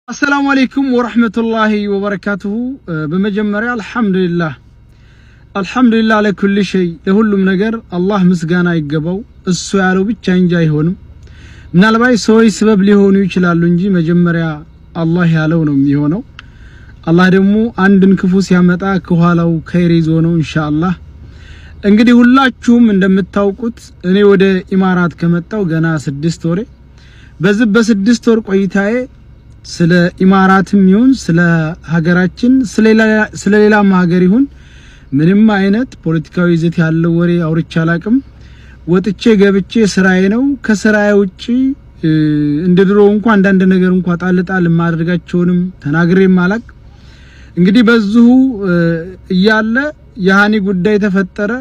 السلام عليكم ورحمة الله وبركاته. بمجمرة الحمد لله على كل شيء لهلم نجر الله مسجانا يجبو السؤال بتشين جاي هونم نالباي سوي سبب لي هونو يشلال لنجي مجمرة الله يالونم يهونو الله دمو عندن كفوس يامتا كهالو خيري زونو إن شاء الله. እንግዲህ ሁላችሁም እንደምታውቁት እኔ ወደ ኢማራት ከመጣው ገና 6 ወሬ በዚህ በ6 ወር ቆይታዬ ስለ ኢማራትም ይሁን ስለ ሀገራችን ስለ ሌላም ሀገር ይሁን ምንም አይነት ፖለቲካዊ ይዘት ያለው ወሬ አውርቼ አላቅም። ወጥቼ ገብቼ ስራዬ ነው። ከስራዬ ውጪ እንደድሮ እንኳን አንዳንድ ነገር እንኳን ጣልጣል ማድረጋቸውንም ተናግሬም አላቅ። እንግዲህ በዚሁ እያለ የሃኒ ጉዳይ ተፈጠረ።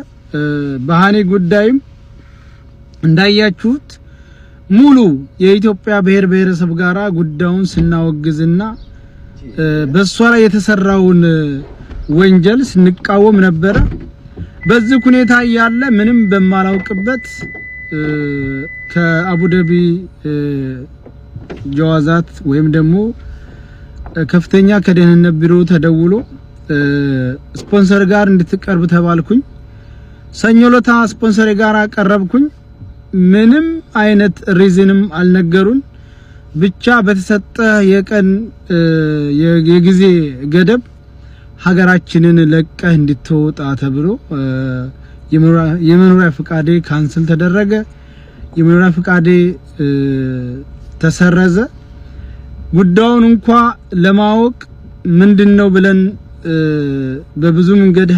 በሃኒ ጉዳይም እንዳያችሁት ሙሉ የኢትዮጵያ ብሔረሰብ ጋራ ጉዳዩን ስናወግዝና በሷ ላይ የተሰራውን ወንጀል ስንቃወም ነበር። በዚህ ሁኔታ ያለ ምንም በማላውቅበት ከአቡዳቢ ጀዋዛት ወይም ደግሞ ከፍተኛ ከደህንነት ቢሮ ተደውሎ ስፖንሰር ጋር እንድትቀርብ ተባልኩኝ። ሰኞ ለታ ስፖንሰር ጋር አቀረብኩኝ። ምንም አይነት ሪዝንም አልነገሩን። ብቻ በተሰጠ የቀን የጊዜ ገደብ ሀገራችንን ለቀህ እንድትወጣ ተብሎ የመኖሪያ ፍቃዴ ካንስል ተደረገ። የመኖሪያ ፍቃዴ ተሰረዘ። ጉዳዩን እንኳን ለማወቅ ምንድነው ብለን በብዙ መንገድ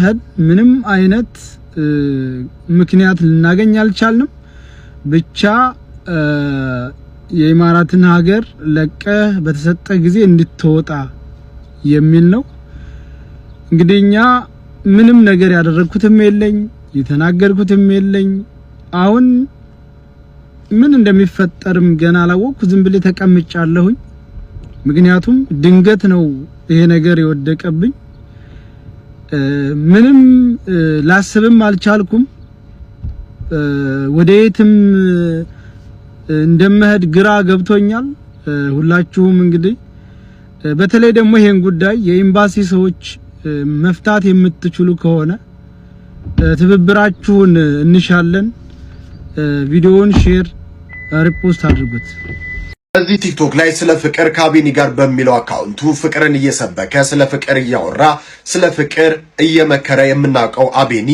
ምንም አይነት ምክንያት ልናገኝ አልቻልንም። ብቻ የኢማራትን ሀገር ለቀህ በተሰጠ ጊዜ እንድትወጣ የሚል ነው። እንግዲህኛ ምንም ነገር ያደረኩትም የለኝ የተናገርኩትም የለኝ። አሁን ምን እንደሚፈጠርም ገና አላወቅኩ። ዝም ብዬ ተቀምጫለሁኝ። ምክንያቱም ድንገት ነው ይሄ ነገር የወደቀብኝ። ምንም ላስብም አልቻልኩም። ወደየትም እንደምሄድ ግራ ገብቶኛል። ሁላችሁም እንግዲህ በተለይ ደግሞ ይሄን ጉዳይ የኤምባሲ ሰዎች መፍታት የምትችሉ ከሆነ ትብብራችሁን እንሻለን። ቪዲዮውን ሼር ሪፖስት አድርጉት። እዚህ ቲክቶክ ላይ ስለ ፍቅር ከአቤኒ ጋር በሚለው አካውንቱ ፍቅርን እየሰበከ ስለ ፍቅር እያወራ ስለ ፍቅር እየመከረ የምናውቀው አቤኒ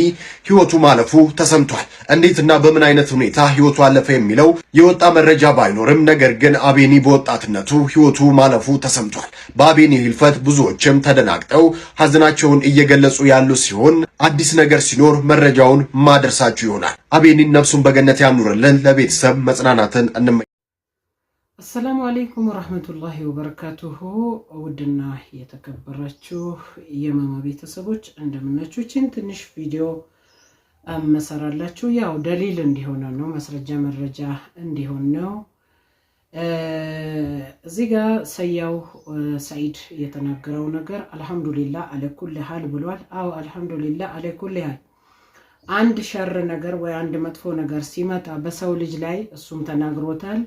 ህይወቱ ማለፉ ተሰምቷል። እንዴትና በምን አይነት ሁኔታ ህይወቱ አለፈ የሚለው የወጣ መረጃ ባይኖርም ነገር ግን አቤኒ በወጣትነቱ ህይወቱ ማለፉ ተሰምቷል። በአቤኒ ህልፈት ብዙዎችም ተደናግጠው ሀዘናቸውን እየገለጹ ያሉ ሲሆን አዲስ ነገር ሲኖር መረጃውን ማድረሳችሁ ይሆናል። አቤኒን ነፍሱን በገነት ያኑርልን። ለቤተሰብ መጽናናትን እንመ السلام عليكم ورحمة الله وبركاته. ودنا يتكبرتشو يماما ቤተሰቦች እንደምናችሁ ትንሽ ቪዲዮ አመሰራላችሁ። ያው ደሊል እንዲሆን ነው ማስረጃ መረጃ እንዲሆን ነው። እዚህ ጋር ሰያው ሰይድ የተናገረው ነገር አልহামዱሊላህ አለ ኩል ሐል ብሏል። አው አልহামዱሊላህ አለ ኩል ሐል አንድ ሸር ነገር ወይ አንድ መጥፎ ነገር ሲመጣ በሰው ልጅ ላይ እሱም ተናግሮታል።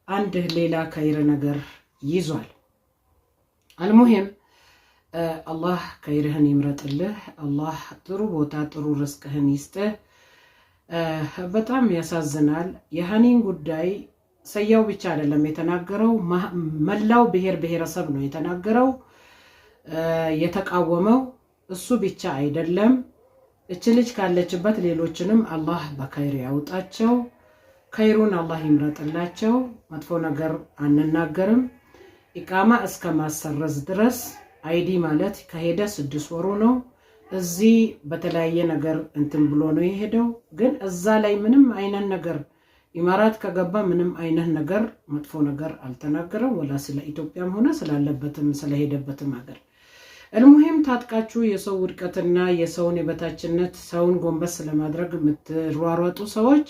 አንድ ሌላ ከይር ነገር ይዟል። አልሙሂም አላህ ከይርህን ይምረጥልህ። አላህ ጥሩ ቦታ ጥሩ ርስቅህን ይስጥህ። በጣም ያሳዝናል። የሃኒን ጉዳይ ሰያው ብቻ አይደለም የተናገረው፣ መላው ብሔረሰብ ነው የተናገረው የተቃወመው። እሱ ብቻ አይደለም። እች ልጅ ካለችበት ሌሎችንም አላህ በከይር ያውጣቸው። ከይሩን አላህ ይምረጥላቸው። መጥፎ ነገር አንናገርም። ኢቃማ እስከ ማሰረዝ ድረስ አይዲ ማለት ከሄደ 6 ወሩ ነው። እዚህ በተለያየ ነገር እንትን ብሎ ነው የሄደው። ግን እዛ ላይ ምንም አይነት ነገር ኢማራት ከገባ ምንም አይነት ነገር መጥፎ ነገር አልተናገረም። ወላ ስለ ኢትዮጵያም ሆነ ስላለበትም ስለሄደበትም ሀገር المهم ታጥቃችሁ የሰው ውድቀትና የሰውን የበታችነት ሰውን ጎንበስ ለማድረግ የምትሯሯጡ ሰዎች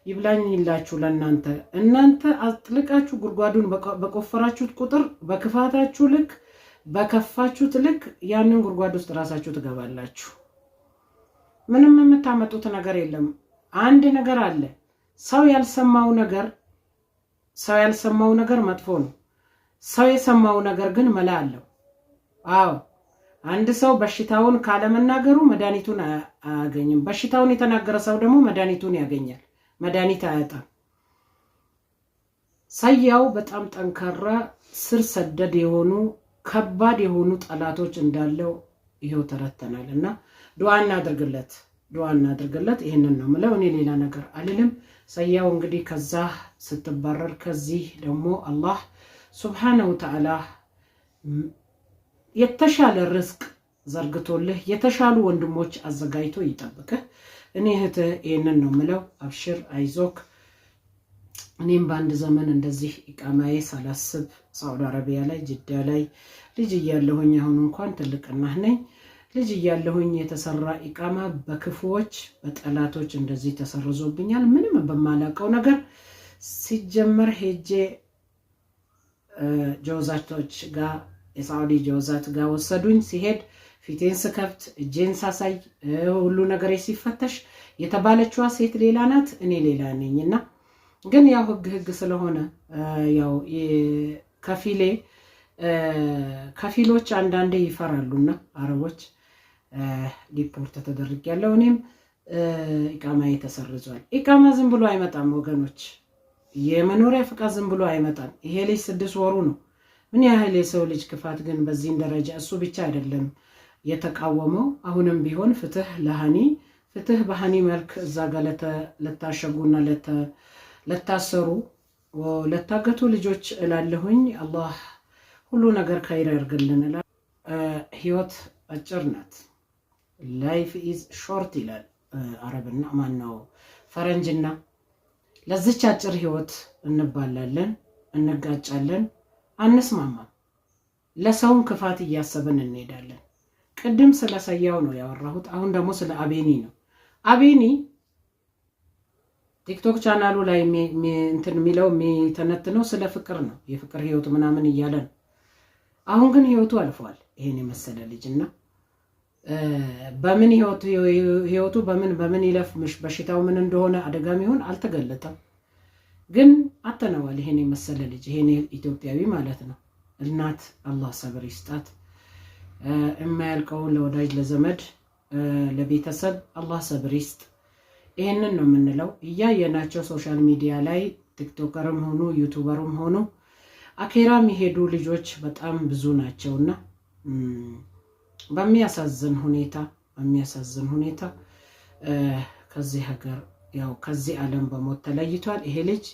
ይብላኝላችሁ ለናንተ። እናንተ አጥልቃችሁ ጉርጓዱን በቆፈራችሁት ቁጥር በክፋታችሁ ልክ በከፋችሁት ልክ ያንን ጉርጓድ ውስጥ ራሳችሁ ትገባላችሁ። ምንም የምታመጡት ነገር የለም። አንድ ነገር አለ። ሰው ያልሰማው ነገር መጥፎ ነው። ሰው የሰማው ነገር ግን መላ አለው። አዎ አንድ ሰው በሽታውን ካለመናገሩ መድኃኒቱን አያገኝም። በሽታውን የተናገረ ሰው ደግሞ መድኃኒቱን ያገኛል። መድኃኒት አያጣም። ሰያው በጣም ጠንካራ ስር ሰደድ የሆኑ ከባድ የሆኑ ጠላቶች እንዳለው ይሄው ተረተናል እና ዱዓ እናድርግለት። ይሄንን ነው የምለው። እኔ ሌላ ነገር አልልም። ሰያው እንግዲህ ከዛ ስትባረር ከዚህ ደግሞ አላህ ሱብሓነሁ ወተዓላ የተሻለ ርዝቅ ዘርግቶልህ የተሻሉ ወንድሞች አዘጋጅቶ ይጠብቅህ። እኔ እህትህ ይሄንን ነው የምለው። አብሽር፣ አይዞክ። እኔም በአንድ ዘመን እንደዚህ ኢቃማዬ ሳላስብ ሳዑዲ አረቢያ ላይ ጅዳ ላይ ልጅ እያለሁኝ አሁን እንኳን ትልቅና ነኝ ልጅ እያለሁኝ የተሰራ ኢቃማ በክፉዎች በጠላቶች እንደዚህ ተሰርዞብኛል። ምንም በማላውቀው ነገር ሲጀመር ሄጄ ጀውዛቶች ጋር የሳዑዲ ጀውዛት ጋር ወሰዱኝ። ሲሄድ ፊቴን ስከፍት እጄን ሳሳይ ሁሉ ነገር ሲፈተሽ የተባለችዋ ሴት ሌላ ናት፣ እኔ ሌላ ነኝና ግን ያው ህግ ስለሆነ ያው ከፊሎች አንዳንዴ ይፈራሉና አረቦች ዲፖርት ተደርጌያለሁ። እኔም ኢቃማዬ ተሰርዟል። ኢቃማ ዝም ብሎ አይመጣም ወገኖች፣ የመኖሪያ ፍቃድ ዝም ብሎ አይመጣም። ይሄ ልጅ 6 ወሩ ነው። ምን ያህል የሰው ልጅ ክፋት ግን በዚህን ደረጃ እሱ ብቻ አይደለም የተቃወመው። አሁንም ቢሆን ፍትህ ለሃኒ፣ ፍትህ በሃኒ መልክ እዛ ጋር ለታሸጉና ለታሰሩ ለታገቱ ልጆች እላለሁኝ። አላህ ሁሉ ነገር ከይር ያርግልን። ህይወት አጭር ናት። ላይፍ ኢዝ ሾርት ይላል አረብና ማነው ፈረንጅና። ለዚች አጭር ህይወት እንባላለን፣ እንጋጫለን፣ አንስማማም። ለሰውን ክፋት እያሰብን እንሄዳለን። ቅድም ስለ ሰያው ነው ያወራሁት። አሁን ደግሞ ስለ አቤኒ ነው። አቤኒ ቲክቶክ ቻናሉ ላይ እንትን የሚለው የሚተነትነው ስለ ፍቅር ነው፣ የፍቅር ህይወት ምናምን እያለ ነው። አሁን ግን ህይወቱ አልፏል። ይሄን የመሰለ ልጅና በምን ህይወቱ በምን ይለፍ በሽታው ምን እንደሆነ አደጋም ይሆን አልተገለጠም። ግን አተነዋል። ይሄን የመሰለ ልጅ ይሄን ኢትዮጵያዊ ማለት ነው። እናት አላህ ሰብር ይስጣት። የማያልቀውን ለወዳጅ ለዘመድ ለቤተሰብ አላህ ሰብር ይስጥ። ይሄንን ነው የምንለው። እያየናቸው ሶሻል ሚዲያ ላይ ቲክቶከርም ሆኑ ዩቲዩበርም ሆኑ አኬራ የሚሄዱ ልጆች በጣም ብዙ ናቸውና በሚያሳዝን ሁኔታ ከዚህ ሀገር ያው ከዚህ ዓለም በሞት ተለይቷል። ይሄ ልጅ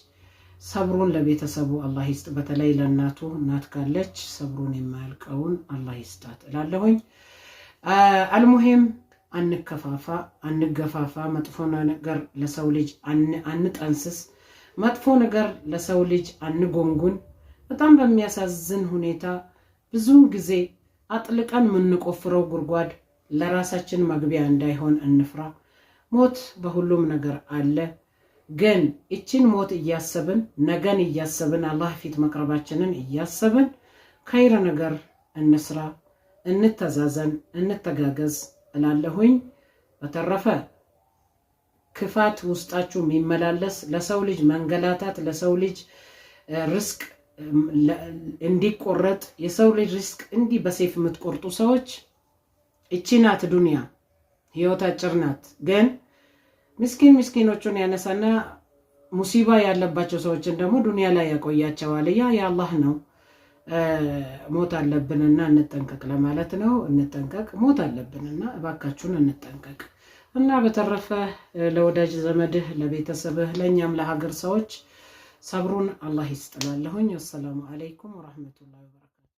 ሰብሩን ለቤተሰቡ አላህ ይስጥ። በተለይ ለእናቱ እናት ካለች ሰብሩን የማያልቀውን አላህ ይስጣት እላለሁኝ። አልሙሂም አንገፋፋ፣ መጥፎ ነገር ለሰው ልጅ አንጠንስስ፣ መጥፎ ነገር ለሰው ልጅ አንጎንጉን። በጣም በሚያሳዝን ሁኔታ ብዙውን ጊዜ አጥልቀን የምንቆፍረው ጉድጓድ ለራሳችን መግቢያ እንዳይሆን እንፍራ። ሞት በሁሉም ነገር አለ። ግን እችን ሞት እያሰብን ነገን እያሰብን አላህ ፊት መቅረባችንን እያሰብን ከይረ ነገር እንስራ፣ እንተዛዘን፣ እንተጋገዝ እላለሁኝ። በተረፈ ክፋት ውስጣችሁ የሚመላለስ ለሰው ልጅ መንገላታት፣ ለሰው ልጅ ርስቅ እንዲቆረጥ የሰው ልጅ ርስቅ እንዲህ በሰይፍ የምትቆርጡ ሰዎች እቺ ናት ዱንያ። ህይወት አጭር ናት። ግን ምስኪኖቹን ያነሳና ሙሲባ ያለባቸው ሰዎችን ደግሞ ዱንያ ላይ ያቆያቸዋል። ያ የአላህ ነው። ሞት አለብንና እንጠንቀቅ ለማለት ነው። እንጠንቀቅ፣ ሞት አለብንና እባካችሁን እንጠንቀቅ። እና በተረፈ ለወዳጅ ዘመድህ፣ ለቤተሰብህ፣ ለእኛም ለሀገር ሰዎች ሰብሩን አላህ ይስጥላለሁኝ። ወሰላሙ አለይኩም ወራህመቱላሂ ወበረካቱ።